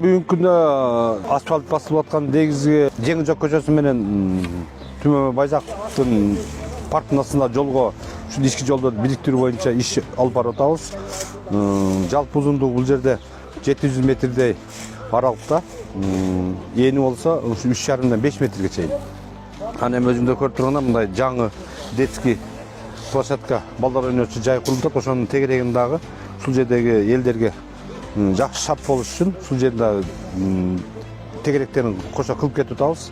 Бүгүнкү күндө асфальт басылып аткан дегизге Жеңил Жок көчөсү менен Түмө Байзактын парктын астында жолго ушул ички жолдорду бириктирүү боюнча иш алып барып атабыз. Жалпы узундугу бул жерде 700 метрдей аралыкта. Эни болсо ушу 3,5 5 метрге чейин. Аны эми өзүңдө көрүп тургандай мындай жаңы детский площадка балдар ойночу жай курулуп атат. Ошонун тегерегин дагы ушул жердеги элдерге жакшы шарт болуш үчүн ушул жерде тегеректерин кошо кылып кетип атабыз.